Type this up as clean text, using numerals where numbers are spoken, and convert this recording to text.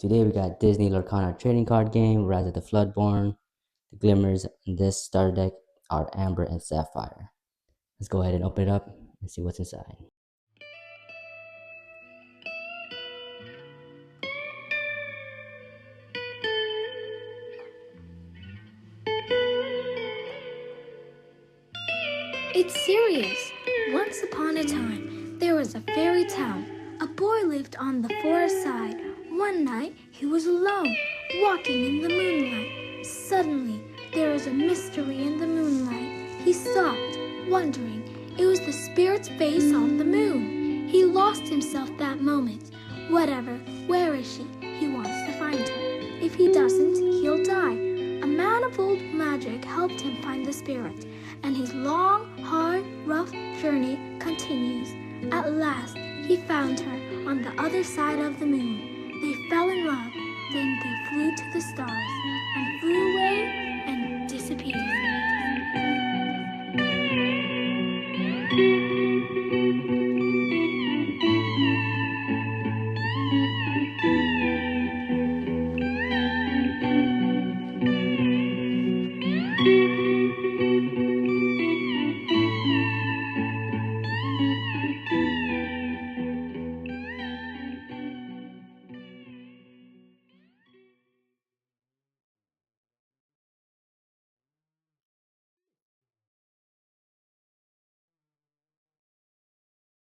Today we got Disney Lorcana trading card game, Rise of the Floodborn. The glimmers in this starter deck are Amber and Sapphire. Let's go ahead and open it up and see what's inside. It's serious. Once upon a time, there was a fairy town. A boy lived on the forest side. One night, he was alone, walking in the moonlight. Suddenly, there was a mystery in the moonlight. He stopped, wondering. It was the spirit's face on the moon. He lost himself that moment. Whatever, where is she? He wants to find her. If he doesn't, he'll die. A man of old magic helped him find the spirit, and his long, hard, rough journey continues. At last, he found her on the other side of the moon. They fell in love, then they flew to the stars and flew